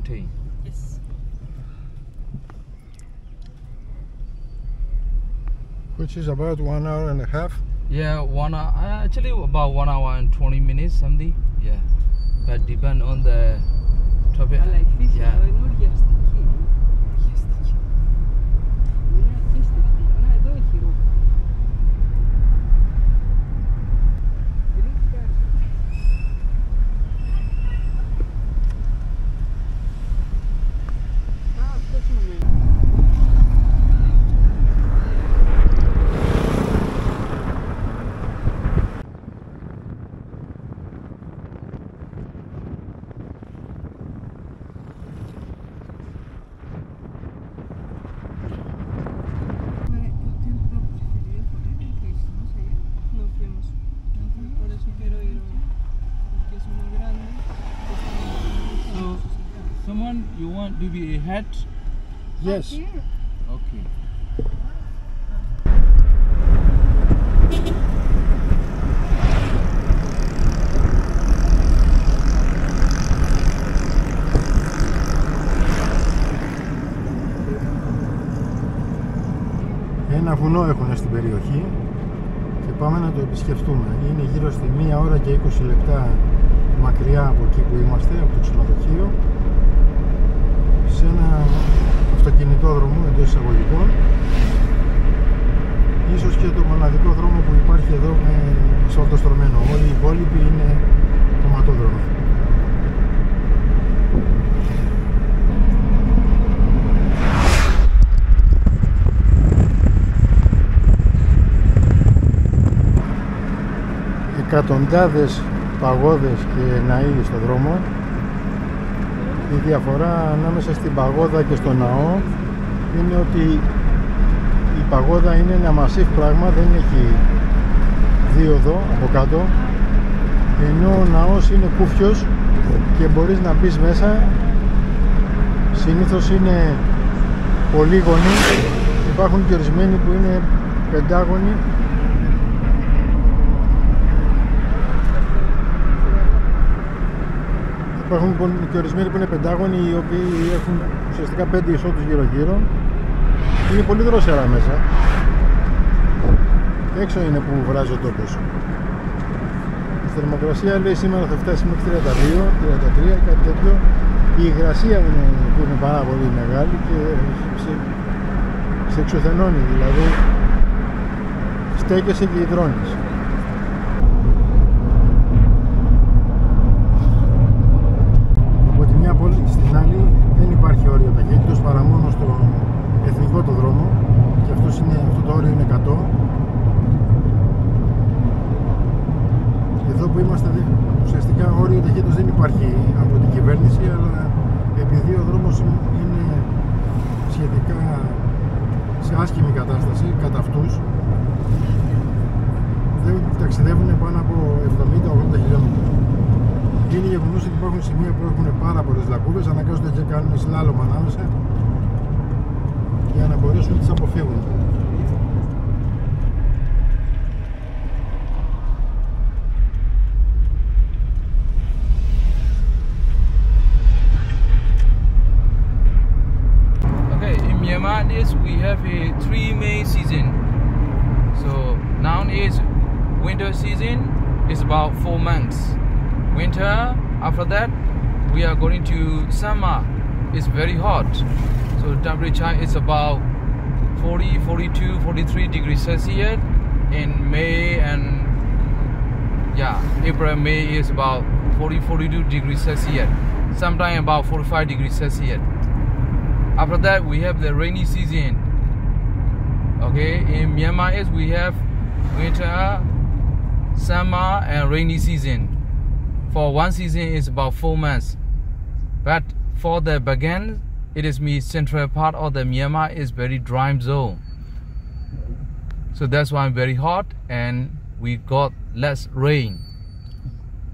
14. Yes. Which is about 1 hour and a half. Yeah, 1 hour. Actually, about 1 hour and 20 minutes, something. Yeah, but depend on the traffic. Αλλά η φύση Yeah. εδώ είναι ουριαστική. Ουριαστική. Είναι απίστευτη. Να, εδώ έχει ρούχα. αυτός είναι ο μένος. Someone you want to be a head? Yes. Okay. Ένα βουνό έχουν στην περιοχή και πάμε να το επισκεφτούμε. Είναι γύρω στη 1 ώρα και 20 λεπτά μακριά από εκεί που είμαστε, από το ξενοδοχείο, σε ένα αυτοκινητόδρομο εντός εισαγωγικών, ίσως και το μοναδικό δρόμο που υπάρχει εδώ με ασφαλτοστρωμένο. Όλοι οι υπόλοιποι είναι κομματόδρομοι. Εκατοντάδες παγόδες και ναοί στον δρόμο. Η διαφορά ανάμεσα στην παγόδα και στο ναό είναι ότι η παγόδα είναι ένα μασίφ πράγμα, δεν έχει δίωδο από κάτω, ενώ ο ναός είναι κούφιος και μπορείς να μπεις μέσα. Συνήθως είναι πολύγωνοι, υπάρχουν και ορισμένοι που είναι πεντάγωνοι. Υπάρχουν και ορισμένοι που είναι πεντάγωνοι, οι οποίοι έχουν ουσιαστικά 5 εισόδους γύρω-γύρω. Είναι πολύ δρόσερα μέσα. Έξω είναι που βράζει ο τόπος. Η θερμοκρασία λέει σήμερα θα φτάσει μέχρι 32, 33, κάτι τέτοιο. Η υγρασία είναι που είναι πάρα πολύ μεγάλη και σε εξουθενώνει, δηλαδή στέκεσαι και υδρώνεις. Στην άλλη δεν υπάρχει όριο ταχύτητας παρά μόνο στο εθνικό το δρόμο και αυτό το όριο είναι 100. Εδώ που είμαστε ουσιαστικά όριο ταχύτητας δεν υπάρχει από την κυβέρνηση, αλλά επειδή ο δρόμος είναι σχετικά σε άσχημη κατάσταση κατά αυτούς, δεν ταξιδεύουν πάνω από 70-80 χιλιόμετρα. Είναι γεγονός ότι υπάρχουν σημεία που έχουν πάρα πολλές λακκούβες, αναγκάζονται και κάνουν σλάλομ ανάμεσα για να μπορέσουν να τις αποφύγουν. Okay, in Myanmar we have a 3 main season. So now is winter season is about 4 months. Winter, after that we are going to summer. It's very hot, so temperature is about 40, 42, 43 degrees Celsius in May, and April, May is about 40, 42 degrees Celsius, sometimes about 45 degrees Celsius. After that we have the rainy season. Okay, in Myanmar we have winter, summer and rainy season. For one season is about 4 months, but for the bagan, it is central part of the Myanmar is very dry zone. So that's why very hot and we got less rain.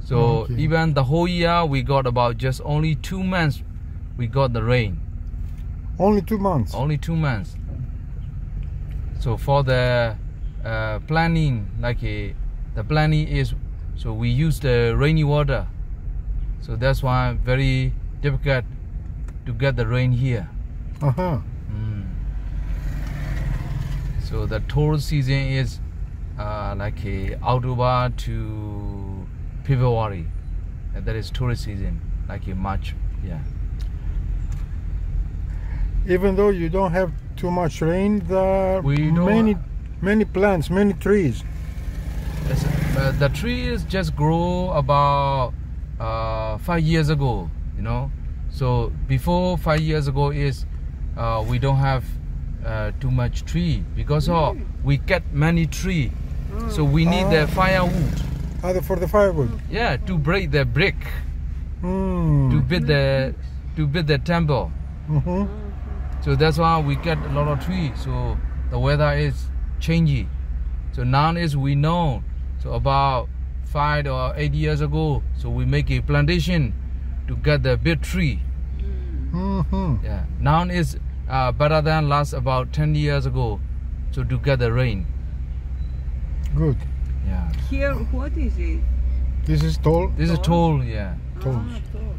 So even the whole year we got about just only 2 months we got the rain. Only 2 months? Only 2 months. So for the planning, the planning is, so we use the rainy water, so that's why very difficult to get the rain here. So the tourist season is like October to February. That is tourist season, like March. Yeah. Even though you don't have too much rain, there are many plants, many trees. The trees just grow about 5 years ago, you know. So before 5 years ago is we don't have too much tree because we get many tree, so we need the firewood. For the firewood. Yeah, to break the brick, to build the temple. So that's why we get a lot of trees. So the weather is changing. So now is we know. So about 5 or 8 years ago, so we make a plantation to get the big tree. Yeah. Now is better than last about 10 years ago. So to get the rain. Good. Yeah. Here, what is it? This is tall. This is tall. Yeah. Tall. Tall.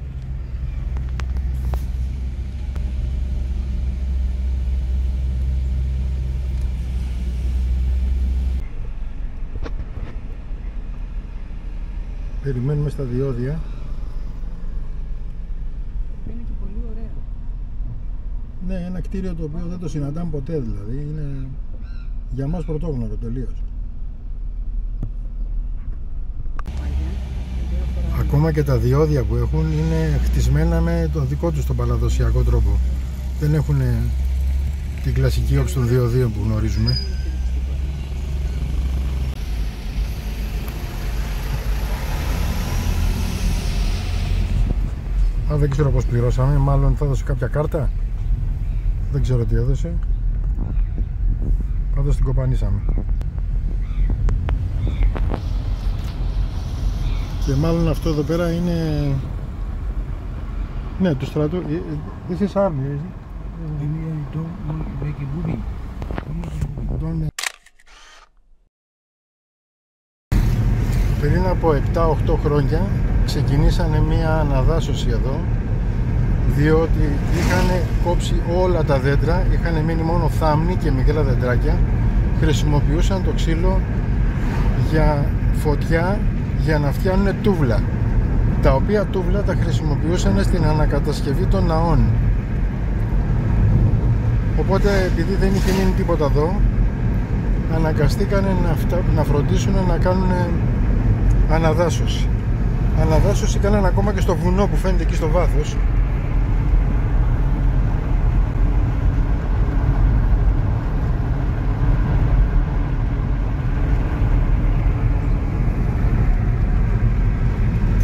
Περιμένουμε στα διόδια. Είναι και πολύ ωραία. Ναι, ένα κτίριο το οποίο δεν το συναντάμε ποτέ, δηλαδή είναι για μας πρωτόγνωρο τελείως. Ακόμα και τα διόδια που έχουν είναι χτισμένα με τον δικό τους τον παραδοσιακό τρόπο. Δεν έχουν την κλασική όψη των διοδίων που γνωρίζουμε. Δεν ξέρω πως πληρώσαμε, μάλλον θα δώσει κάποια κάρτα. Δεν ξέρω τι έδωσε. Πάντως την κοπανίσαμε. Και μάλλον αυτό εδώ πέρα είναι... Ναι, του στρατού. This is army, is it? Don't make a movie. Πριν από 7-8 χρόνια ξεκινήσανε μία αναδάσωση εδώ, διότι είχαν κόψει όλα τα δέντρα, είχαν μείνει μόνο θάμνη και μικρά δεντράκια. Χρησιμοποιούσαν το ξύλο για φωτιά για να φτιάνουν τούβλα, τα οποία τούβλα τα χρησιμοποιούσαν στην ανακατασκευή των ναών. Οπότε επειδή δεν είχε μείνει τίποτα εδώ, αναγκαστήκανε να φροντίσουν να κάνουν αναδάσωση. Αναδάσωση κάνανε ακόμα και στο βουνό που φαίνεται εκεί στο βάθος.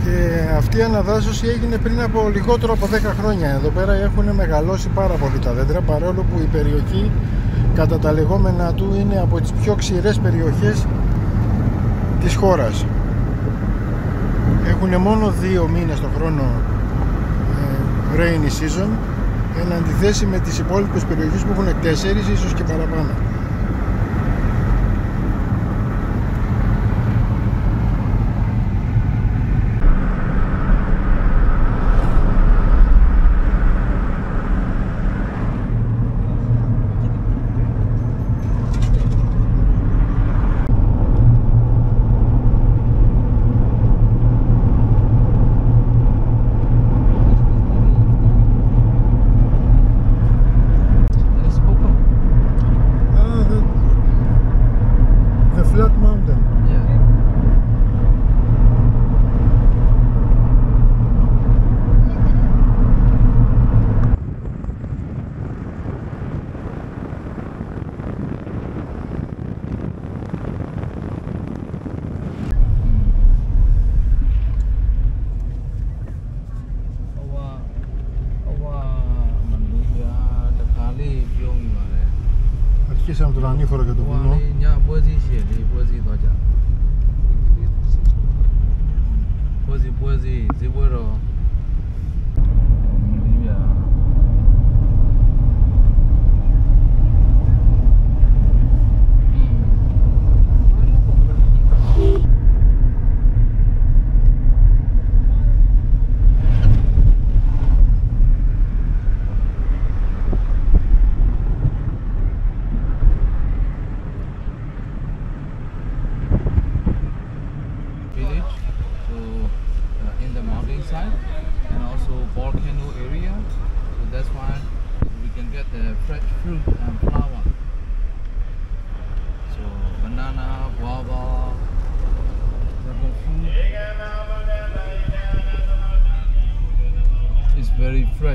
Και αυτή η αναδάσωση έγινε πριν από λιγότερο από 10 χρόνια. Εδώ πέρα έχουν μεγαλώσει πάρα πολύ τα δέντρα, παρόλο που η περιοχή κατά τα λεγόμενα του είναι από τις πιο ξηρές περιοχές της χώρας. Έχουν μόνο 2 μήνες το χρόνο rainy season, εν αντιθέσει με τις υπόλοιπες περιοχές που έχουν 4, ίσως και παραπάνω. Flat mountain. Yeah. Αρχίσαμε τον ανήφορο για το βουνό.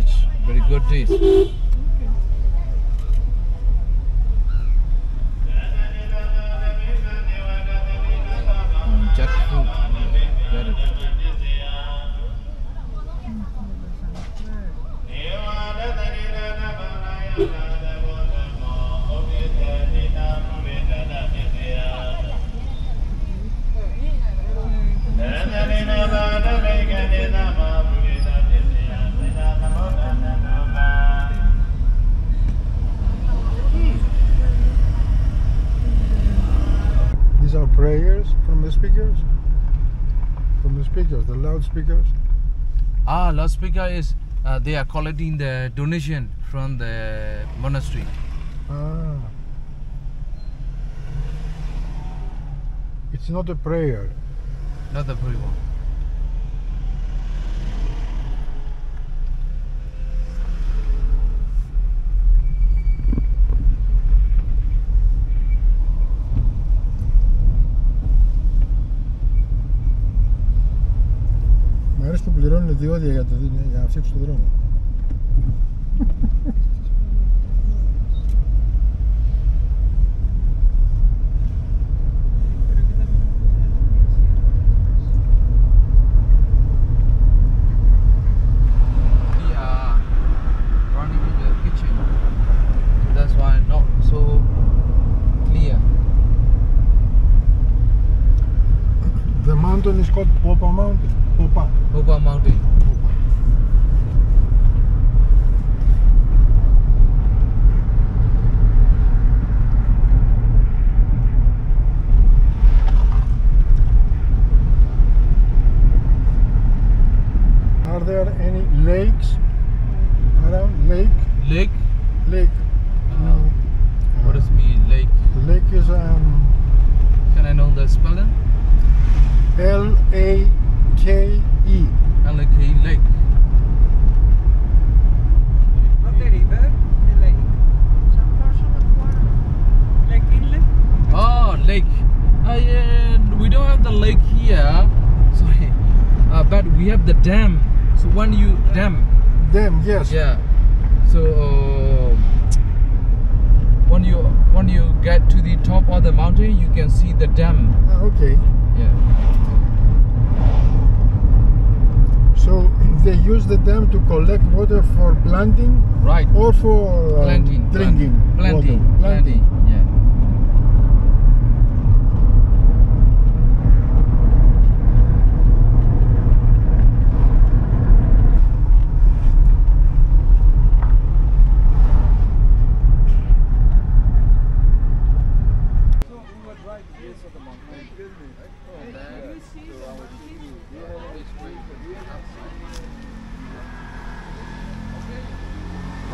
rich, very good taste. Jackfruit, very good. These are prayers from the speakers? From the speakers, the loudspeakers? Ah, loudspeaker is they are collecting the donation from the monastery. Ah. It's not a prayer. Not the free one. Μ' αρέσει που πληρώνουν διόδια για να φτιάξουν το δρόμο. We are running in the kitchen. That's why not so clear. The mountain is called Popa Mountain. Popa. Popa Mountain. Popa. Are there any lakes around? Lake? Lake. Lake. No. What does mean lake? Lake is Can I know the spelling? L-A-K-E. L-A-K lake. Not the river, the lake. Some portion of water. Like inlet? Oh, lake. We don't have the lake here. Sorry. But we have the dam. So when you dam. Dam, yes. Yeah. So when you get to the top of the mountain, you can see the dam. Okay. Yeah. So they use the dam to collect water for planting Right. or for Planting. drinking Planting. water. Planting. Yeah.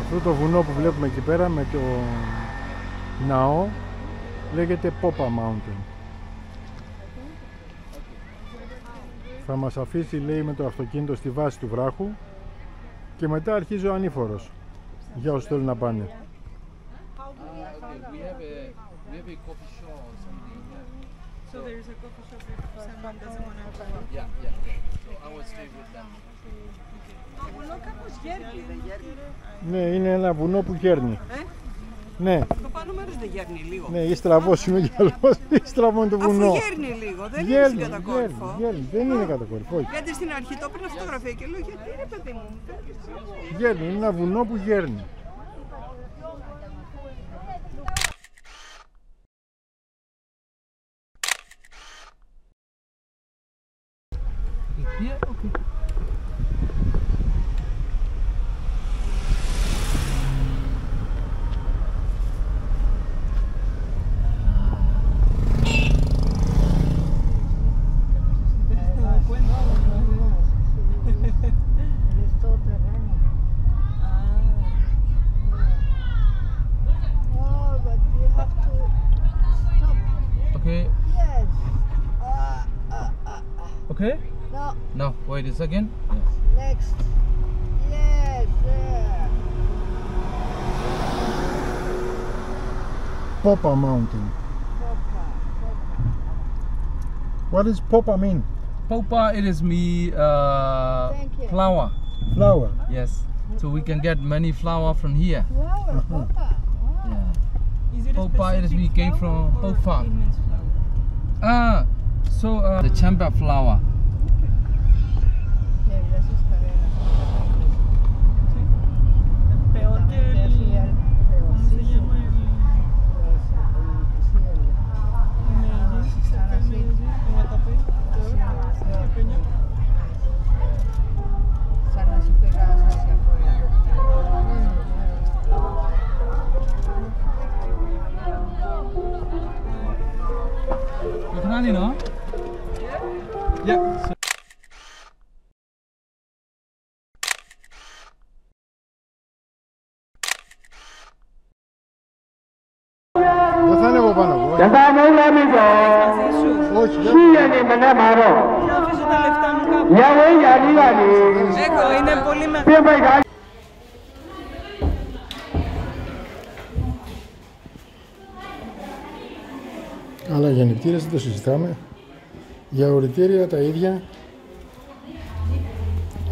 Αυτό το βουνό που βλέπουμε εκεί πέρα με το ναό λέγεται Popa Mountain. Θα μας αφήσει, λέει, με το αυτοκίνητο στη βάση του βράχου και μετά αρχίζει ο ανήφορος για όσους θέλουν να πάνε. We have a coffee shop or something. So there's a coffee shop if someone doesn't want to go. Yeah, yeah. So I will stay with them. Το βουνό κάπως γέρνει. Ναι, είναι ένα βουνό που γέρνει. Ναι, Το πάνω μέρος δεν γέρνει λίγο. ναι, ή στραβός είναι ο γυαλός ή στραβό είναι το βουνό. Αφού γέρνει λίγο, δεν είναι Γέρνει, συγκατακόρυφο. γέρνει, δεν είναι κατακόρυφο, όχι. Γιατί στην αρχή το έπαιρνα φωτογραφία και λέω γιατί ρε παιδί μου. Γέρνει, είναι ένα βουνό που γέρνει. Yeah, okay. Okay. Yes. Okay? No, No, wait a second. next. Yes, there. Popa Mountain. Popa. What does Popa mean? Popa, it is me Thank you. flower. Flower. Yes. so we can get many flour from here. Flower, Papa. Yeah. Is it a Popa is we specific came flower from or Popa. Inman's flower? So the champa flower. Και είδες τις καρέλες. Peor que el... ¿Cómo se llama el...? Medellín, cerca de Medellín, en Guatapé. Peor, pequeño. Σαν να σου πegάς hacia afuera. You know? Yeah. Δεν θα ανέβω πάνω εγώ. Μαζί σου. Όχι, δεν Να αφήσω τα λεφτά μου κάπου. Έχω, είναι πολύ μεγάλο. Αλλά για νηπτήρες δεν το συζητάμε. Για οριτήρια τα ίδια.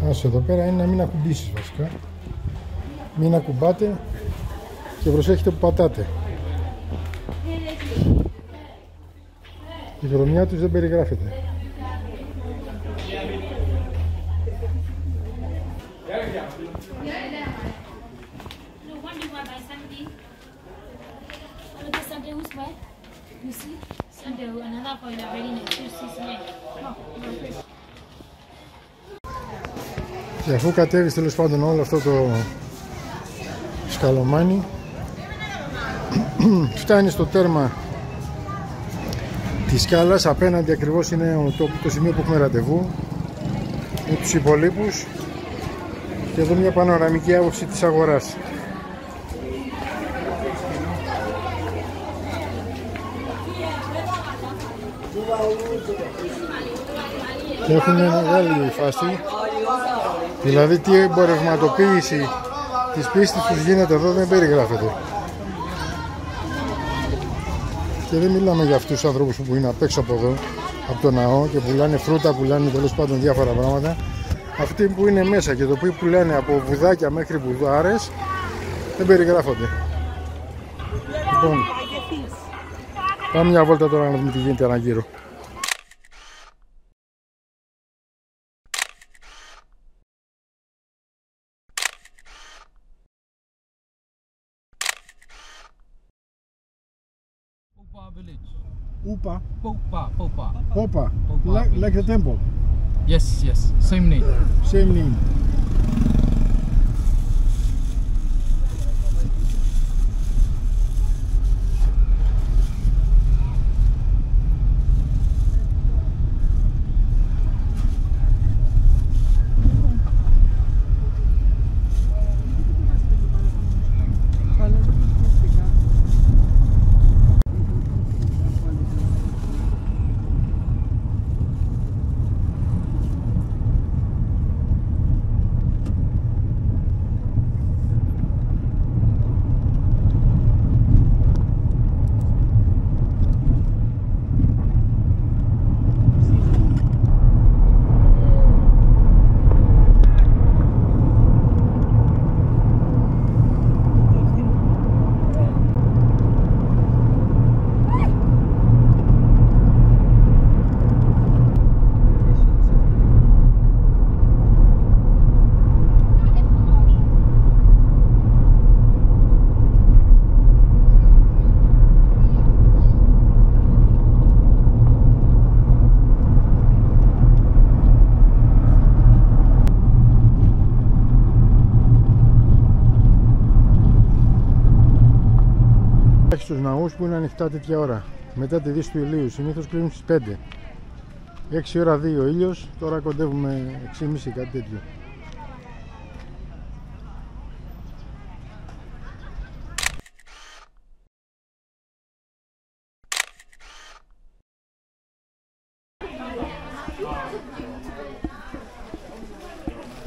Άσο εδώ πέρα είναι να μην ακουμπήσεις βασικά. Μην ακουμπάτε και προσέχετε που πατάτε. Η βρωμιά τους δεν περιγράφεται. You see? Sunday, another for the very next season. Και αφού κατέβεις τέλος πάντων όλο αυτό το σκαλομάνι, φτάνει στο τέρμα της σκάλας. Απέναντι ακριβώς είναι το σημείο που έχουμε ραντεβού με τους υπολείπους, και εδώ μια πανοραμική άποψη της αγοράς. Και έχουν μεγάλη φάση, δηλαδή τι εμπορευματοποίηση της πίστης τους γίνεται εδώ δεν περιγράφεται. Και δεν μιλάμε για αυτούς τους ανθρώπους που είναι απ' έξω από εδώ, από το ναό, και πουλάνε φρούτα, πουλάνε τέλος πάντων διάφορα πράγματα. Αυτοί που είναι μέσα και το οποίο πουλάνε από βουδάκια μέχρι βουδάρες δεν περιγράφονται. Λοιπόν, πάμε μια βόλτα τώρα να δούμε τι γίνεται αναγύρω. Popa village. Ούπα, Popa, Popa. Popa, Popa like the temple, Yes, yes, same name. same name. Στους ναούς που είναι ανοιχτά τέτοια ώρα, μετά τη δύση του ηλίου, συνήθως κλείνουν στις 5. 6 ώρα 2 ο ήλιος, τώρα κοντεύουμε 6.30 κάτι τέτοιο.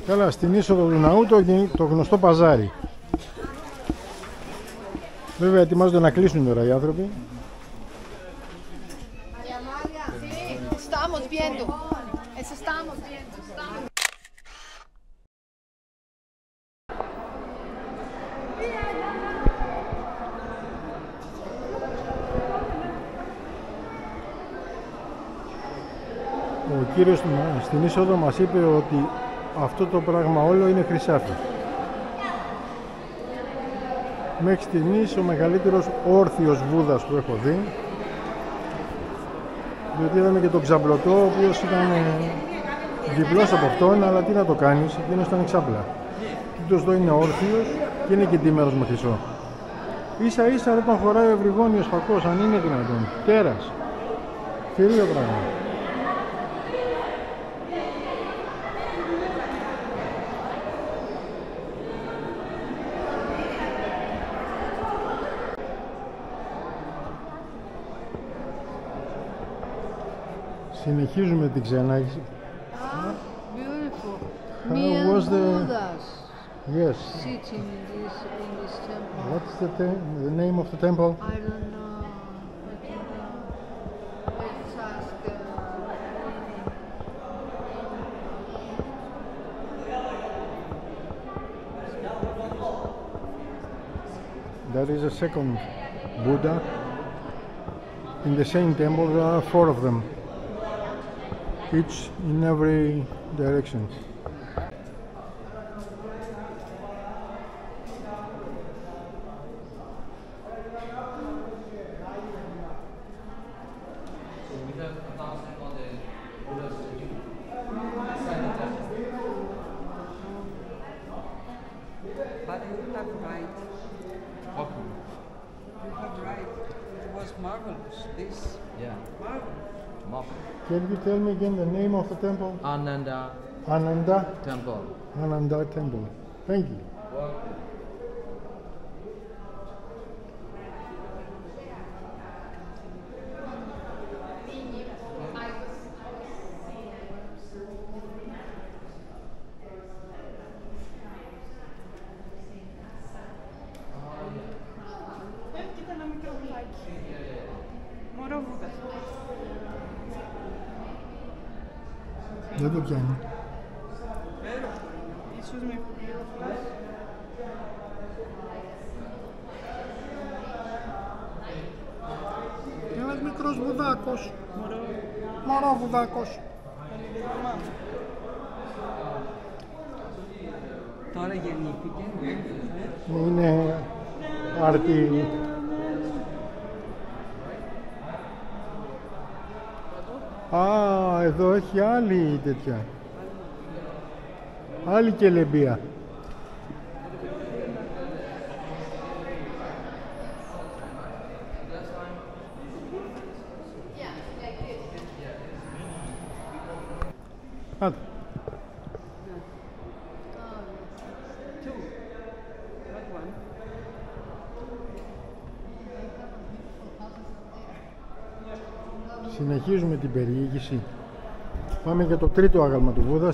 Καλά, στην είσοδο του ναού το γνωστό παζάρι. Βέβαια ετοιμάζονται να κλείσουν τώρα οι άνθρωποι. Estamos viendo. Eso estamos viendo. κύριος στην είσοδο μας είπε ότι αυτό το πράγμα όλο είναι χρυσάφι. Μέχρι στιγμής ο μεγαλύτερος όρθιος Βούδας που έχω δει, διότι είδαμε και τον ξαπλωτό, ο οποίος ήταν διπλός από αυτόν, αλλά τι να το κάνεις, εκείνος ήταν ξάπλα. Τούτος εδώ είναι όρθιος και είναι και ντύμερος με χρυσό. Ίσα ίσα δεν τον χωράει ο ευρυγόνιος φακός, αν είναι δυνατόν. Τέρας. Θηρίο πράγμα. Συνεχίζουμε την ξενάγηση. Beautiful. How was the... Buddhas Yes. sitting in this temple. What's the name of the temple? I don't know. Let's ask That is a second Buddha. In the same temple there are 4 of them, each in every direction. But you have right. You have right. It was marvelous. This Yeah. marvelous. Can you tell me again the name of the temple? Ananda Ananda? Temple. Ananda Temple. Thank you. Κοίτα ένα μικρό βουδάκι. Μωρό βούδα. Δεν το πιάνει. Ίσως με πληροφορίες. Ένας μικρός βουδάκος. Μωρό. Μωρό βουδάκος. Τώρα γεννήθηκε. Είναι άρτη. Α, εδώ έχει άλλη τέτοια. Άλλη κελεμπία. Άντε. Two. Not one. Συνεχίζουμε την περιήγηση. Πάμε για το τρίτο άγαλμα του Βούδα,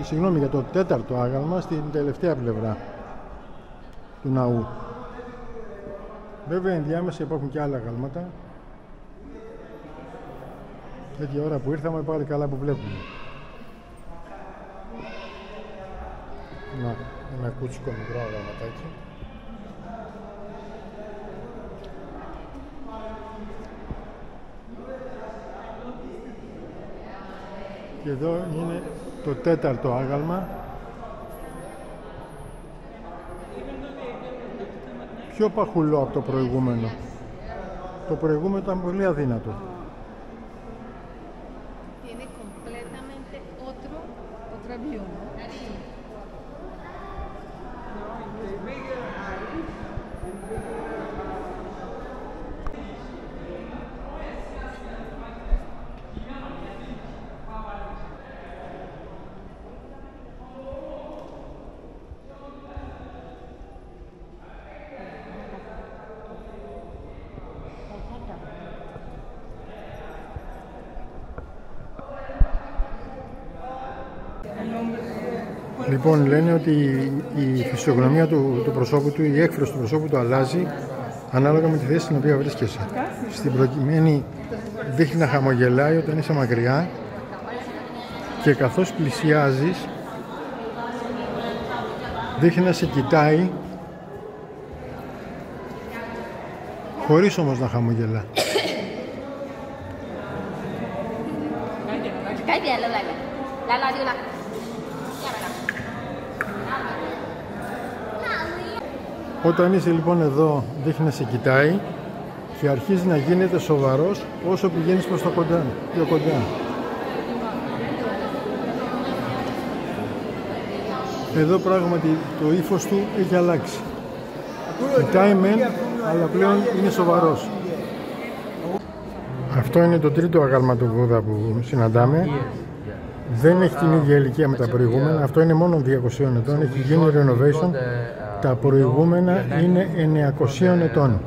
συγγνώμη, για το τέταρτο άγαλμα, στην τελευταία πλευρά του ναού. Βέβαια ενδιάμεσα υπάρχουν και άλλα άγαλματα. Τέτοια ώρα που ήρθαμε πάλι καλά που βλέπουμε. Να, ένα κούτσικο μικρό αγαλματάκι. Και εδώ είναι το τέταρτο άγαλμα. Πιο παχουλό από το προηγούμενο. Το προηγούμενο ήταν πολύ αδύνατο. Tiene completamente otra view, ¿no? Λοιπόν, λένε ότι η φυσιογνωμία του προσώπου του, η έκφραση του προσώπου του αλλάζει ανάλογα με τη θέση στην οποία βρίσκεσαι. Στην προκειμένη δείχνει να χαμογελάει όταν είσαι μακριά και καθώς πλησιάζεις δείχνει να σε κοιτάει χωρίς όμως να χαμογελά. Cái tiền lâu lại vậy. Là đi nào. Όταν είσαι λοιπόν εδώ, δείχνει να σε κοιτάει και αρχίζει να γίνεται σοβαρός όσο πηγαίνεις προς το κοντά, πιο κοντά. Εδώ πράγματι το ύφος του έχει αλλάξει. Κοιτάει μεν, αλλά πλέον είναι σοβαρός. Αυτό είναι το τρίτο αγάλμα του Βούδα που συναντάμε. Δεν έχει την ίδια ηλικία με τα προηγούμενα. Αυτό είναι μόνο 200 ετών. Έχει γίνει renovation. Τα προηγούμενα είναι 900 ετών.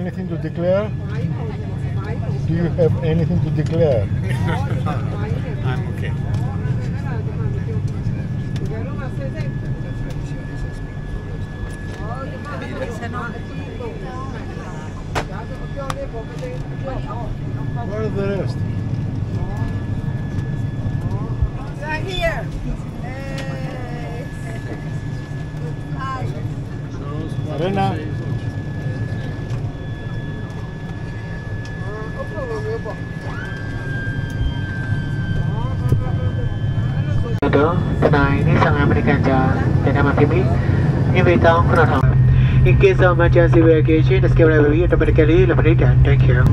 Anything to declare? Do you have anything to declare? I'm okay. Where are the rest? They're here. Marina. Tonight is an American jar. In case of emergency evacuation, escape will be automatically eliminated. Thank you.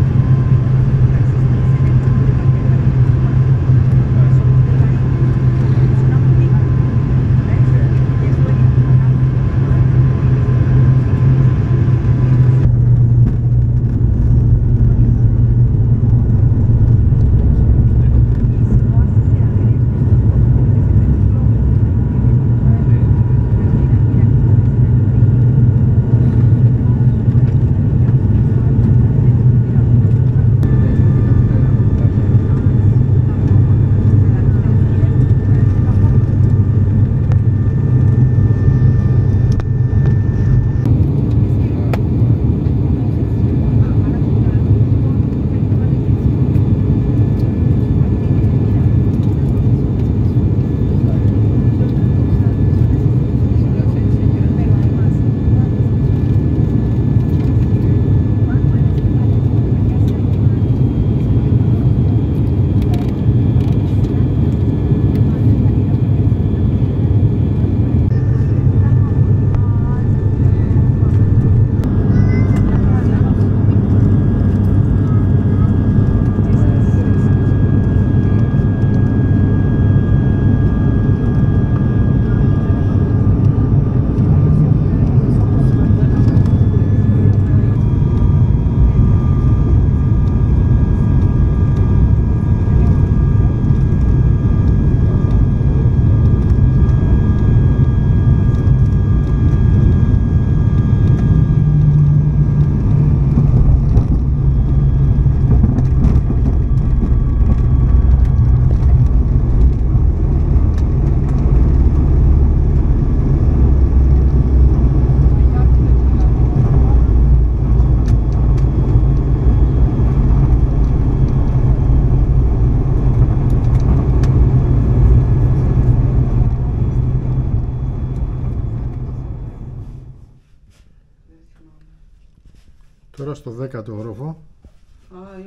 Τώρα στο 10ο όροφο.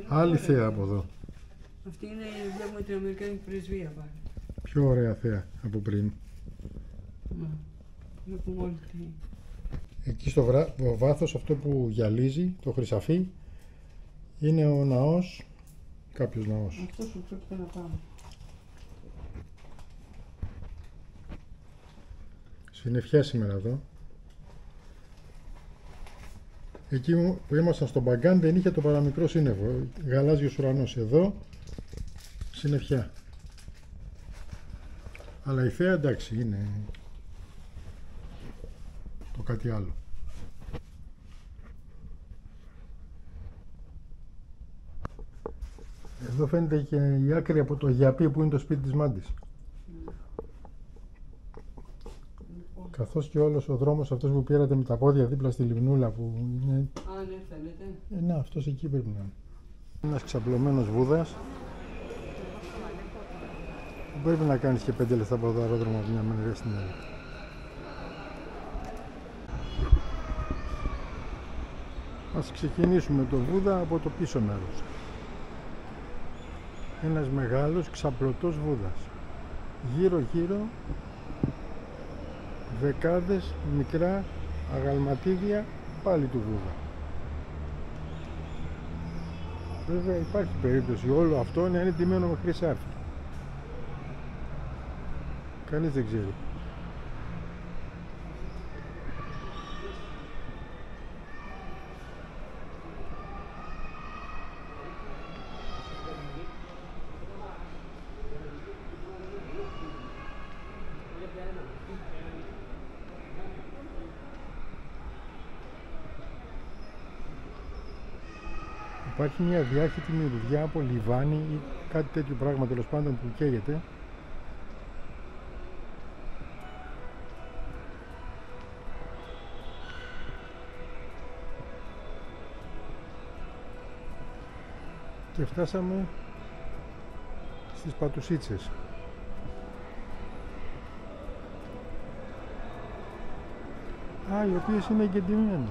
Άλλη θέα από εδώ. Αυτή είναι, βλέπουμε την Αμερικάνικη πρεσβεία πάλι. Πιο ωραία θέα από πριν. Βλέπουμε όλη τη... Εκεί στο βάθος αυτό που γυαλίζει, το χρυσαφί, είναι ο ναός, κάποιος ναός. Αυτός που πρέπει να πάμε. Συννεφιά σήμερα εδώ. Εκεί που ήμασταν στον Μπαγκάν δεν είχε το παραμικρό σύννεφο. Γαλάζιος ουρανός. Εδώ συννεφιά. Αλλά η θέα εντάξει είναι το κάτι άλλο. Εδώ φαίνεται και η άκρη από το γιαπί που είναι το σπίτι της Μάντης. Καθώς και όλος ο δρόμος αυτός που πήρατε με τα πόδια δίπλα στη λιμνούλα που είναι... Ναι, φαίνεται. Ναι, αυτός εκεί πρέπει να είναι. Ένας ξαπλωμένος Βούδας. Πρέπει να κάνεις και 5 λεπτά από το αερόδρομο από μια μέρα στην άλλη. Ας ξεκινήσουμε το Βούδα από το πίσω μέρος. Ένας μεγάλος ξαπλωτός Βούδας. Γύρω-γύρω δεκάδες μικρά αγαλματίδια πάλι του Βούδα. Βέβαια υπάρχει περίπτωση όλο αυτό να είναι ντυμένο με χρυσάφι. Κανείς δεν ξέρει. Υπάρχει μια διάχυτη μυρουδιά από λιβάνι ή κάτι τέτοιο πράγμα τέλος πάντων που καίγεται. Και φτάσαμε στις Πατουσίτσες. Οι οποίες είναι εγκεντημένες.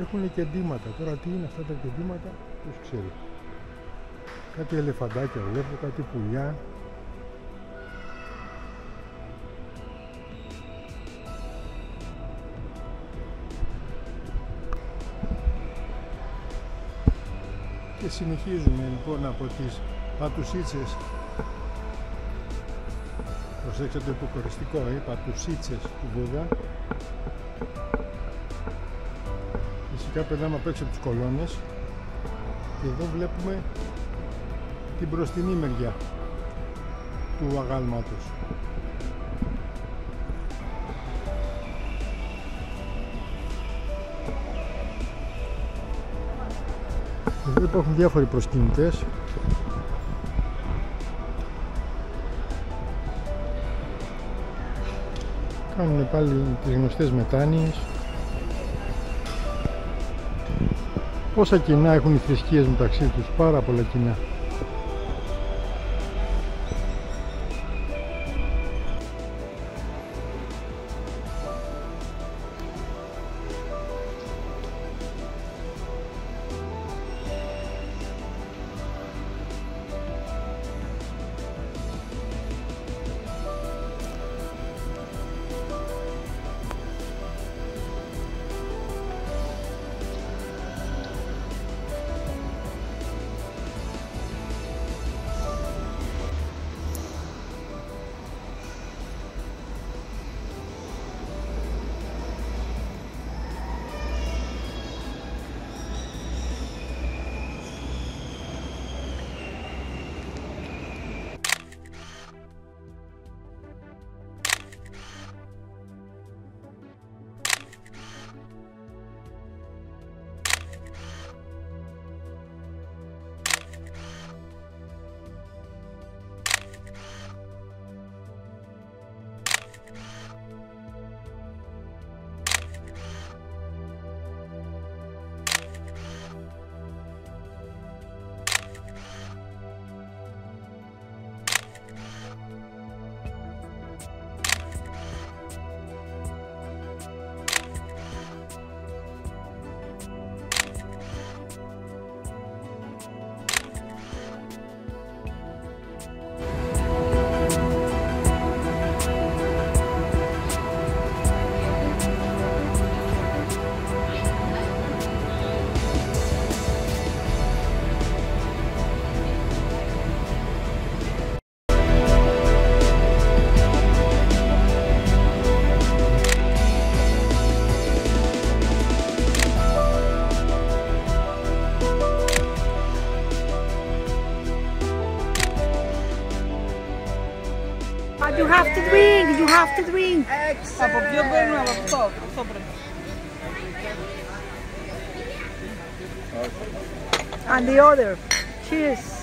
Έχουν κεντήματα. Τώρα τι είναι αυτά τα κεντήματα, ποιος ξέρει. Κάτι ελεφαντάκια βλέπω, κάτι πουλιά. Και συνεχίζουμε λοιπόν από τις Πατουσίτσες. Προσέξτε το υποκοριστικό, Πατουσίτσες του Βούδα. Φυσικά περνάμε απ' έξω από τις κολόνες και εδώ βλέπουμε την μπροστινή μεριά του αγάλματος. Εδώ υπάρχουν διάφοροι προσκυνητές. Κάνουν πάλι τις γνωστές μετάνοιες. Πόσα κοινά έχουν οι θρησκείες μεταξύ τους, πάρα πολλά κοινά. But you have to drink. You have to drink. Από ποιο παίρνουμε από αυτό. Αυτό πρέπει. And the other. Cheers.